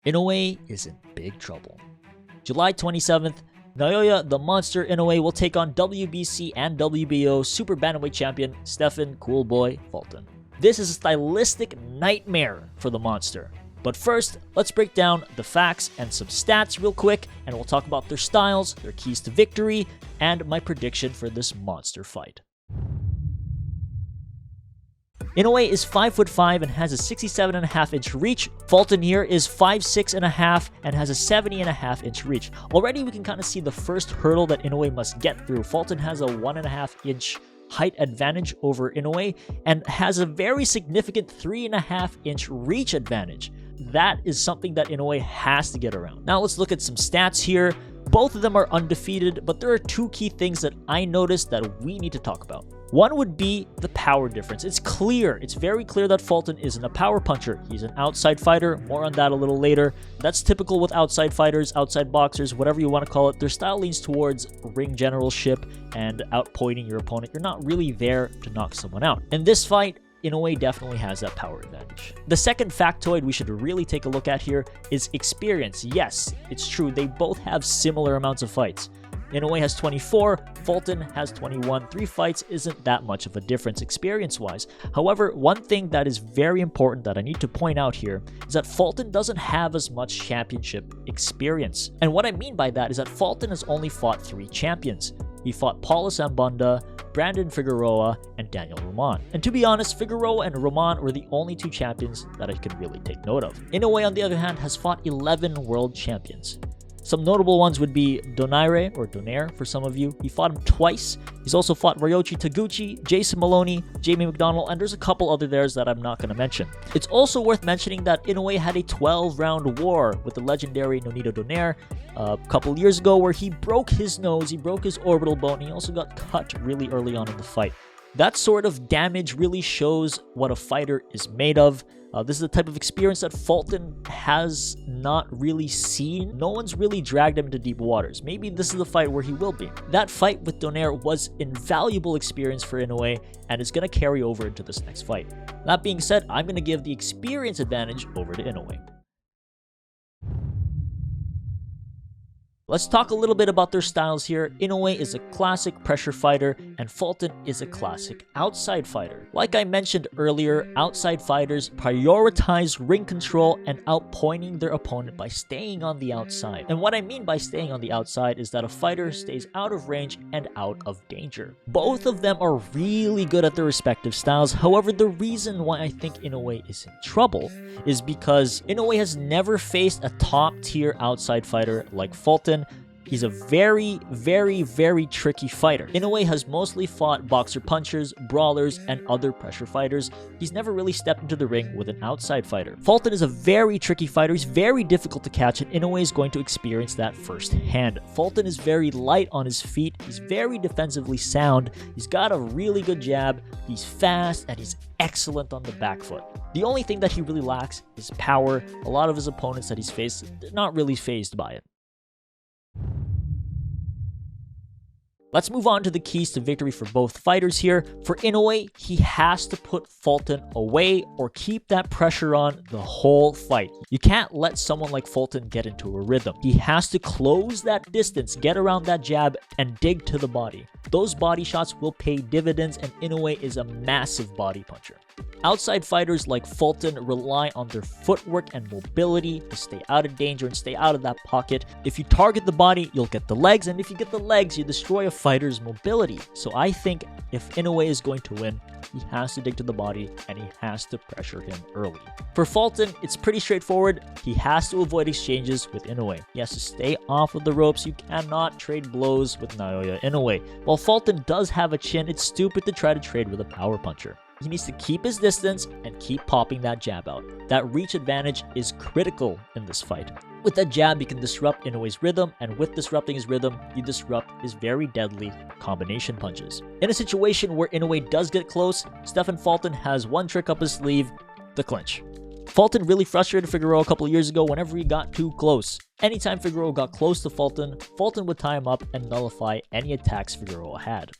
Inoue is in big trouble. July 27th, Naoya the Monster Inoue will take on WBC and WBO Super Bantamweight champion Stephen Cool Boy Fulton. This is a stylistic nightmare for the Monster. But first, let's break down the facts and some stats real quick, and we'll talk about their styles, their keys to victory, and my prediction for this monster fight. Inoue is 5'5" and has a 67.5-inch reach. Fulton here is 5'6.5" and has a 70.5-inch reach. Already we can kind of see the first hurdle that Inoue must get through. Fulton has a 1.5-inch height advantage over Inoue and has a very significant 3.5-inch reach advantage. That is something that Inoue has to get around. Now let's look at some stats here. Both of them are undefeated, but there are two key things that I noticed that we need to talk about. One would be the power difference. It's clear, it's very clear that Fulton isn't a power puncher. He's an outside fighter, more on that a little later. That's typical with outside fighters, outside boxers, whatever you want to call it. Their style leans towards ring generalship and outpointing your opponent. You're not really there to knock someone out. In this fight, Inoue definitely has that power advantage. The second factoid we should really take a look at here is experience. Yes, it's true, they both have similar amounts of fights. Inoue has 24, Fulton has 21. 3 fights isn't that much of a difference experience-wise. However, one thing that is very important that I need to point out here is that Fulton doesn't have as much championship experience. And what I mean by that is that Fulton has only fought 3 champions. He fought Paulo Sambunda, Brandon Figueroa, and Daniel Roman. And to be honest, Figueroa and Roman were the only 2 champions that I could really take note of. Inoue, on the other hand, has fought 11 world champions. Some notable ones would be Donaire, or Donaire for some of you. He fought him twice. He's also fought Ryoichi Taguchi, Jason Maloney, Jamie McDonald, and there's a couple other theirs that I'm not going to mention. It's also worth mentioning that Inoue had a 12-round war with the legendary Nonito Donaire a couple years ago where he broke his nose, he broke his orbital bone, and he also got cut really early on in the fight. That sort of damage really shows what a fighter is made of. This is the type of experience that Fulton has not really seen. No one's really dragged him into deep waters. Maybe this is the fight where he will be. That fight with Donaire was invaluable experience for Inoue, and it's going to carry over into this next fight. That being said, I'm going to give the experience advantage over to Inoue. Let's talk a little bit about their styles here. Inoue is a classic pressure fighter, and Fulton is a classic outside fighter. Like I mentioned earlier, outside fighters prioritize ring control and outpointing their opponent by staying on the outside. And what I mean by staying on the outside is that a fighter stays out of range and out of danger. Both of them are really good at their respective styles. However, the reason why I think Inoue is in trouble is because Inoue has never faced a top-tier outside fighter like Fulton. He's a very, very, very tricky fighter. Inoue has mostly fought boxer punchers, brawlers, and other pressure fighters. He's never really stepped into the ring with an outside fighter. Fulton is a very tricky fighter. He's very difficult to catch, and Inoue is going to experience that firsthand. Fulton is very light on his feet. He's very defensively sound. He's got a really good jab. He's fast, and he's excellent on the back foot. The only thing that he really lacks is power. A lot of his opponents that he's faced, they're not really fazed by it. Let's move on to the keys to victory for both fighters here. For Inoue, he has to put Fulton away or keep that pressure on the whole fight. You can't let someone like Fulton get into a rhythm. He has to close that distance, get around that jab, and dig to the body. Those body shots will pay dividends, and Inoue is a massive body puncher. Outside fighters like Fulton rely on their footwork and mobility to stay out of danger and stay out of that pocket. If you target the body, you'll get the legs, and if you get the legs, you destroy a fighter's mobility. So I think if Inoue is going to win, he has to dig to the body and he has to pressure him early. For Fulton, it's pretty straightforward. He has to avoid exchanges with Inoue. He has to stay off of the ropes. You cannot trade blows with Naoya Inoue. While Fulton does have a chin, it's stupid to try to trade with a power puncher. He needs to keep his distance and keep popping that jab out. That reach advantage is critical in this fight. With that jab, you can disrupt Inoue's rhythm, and with disrupting his rhythm, you disrupt his very deadly combination punches. In a situation where Inoue does get close, Stephen Fulton has one trick up his sleeve: the clinch. Fulton really frustrated Figueroa a couple of years ago whenever he got too close. Anytime Figueroa got close to Fulton, Fulton would tie him up and nullify any attacks Figueroa had.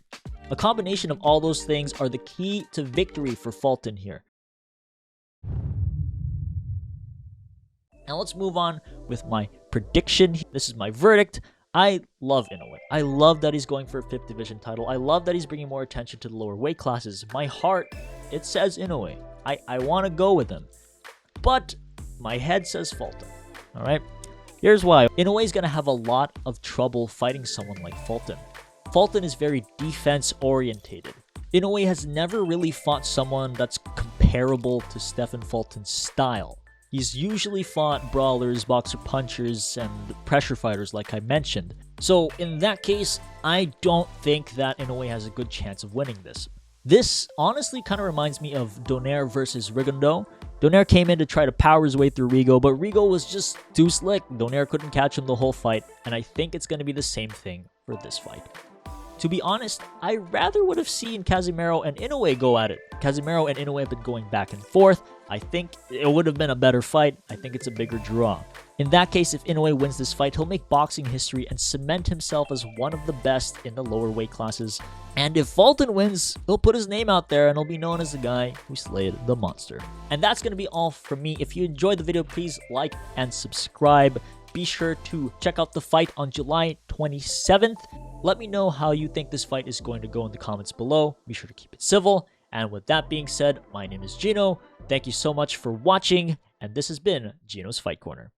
A combination of all those things are the key to victory for Fulton here. Now let's move on with my prediction. This is my verdict. I love Inoue. I love that he's going for a 5th division title. I love that he's bringing more attention to the lower weight classes. My heart, it says Inoue. I want to go with him. But my head says Fulton. All right? Here's why. Inoue is going to have a lot of trouble fighting someone like Fulton. Fulton is very defense-orientated. Inoue has never really fought someone that's comparable to Stephen Fulton's style. He's usually fought brawlers, boxer punchers, and pressure fighters like I mentioned. So in that case, I don't think that Inoue has a good chance of winning this. This honestly kind of reminds me of Donaire versus Rigondeaux. Donaire came in to try to power his way through Rigo, but Rigo was just too slick. Donaire couldn't catch him the whole fight, and I think it's going to be the same thing for this fight. To be honest, I rather would have seen Casimero and Inoue go at it. Casimero and Inoue have been going back and forth. I think it would have been a better fight. I think it's a bigger draw. In that case, if Inoue wins this fight, he'll make boxing history and cement himself as one of the best in the lower weight classes. And if Fulton wins, he'll put his name out there and he'll be known as the guy who slayed the monster. And that's going to be all from me. If you enjoyed the video, please like and subscribe. Be sure to check out the fight on July 27th. Let me know how you think this fight is going to go in the comments below. Be sure to keep it civil. And with that being said, my name is Gino. Thank you so much for watching, and this has been Gino's Fight Corner.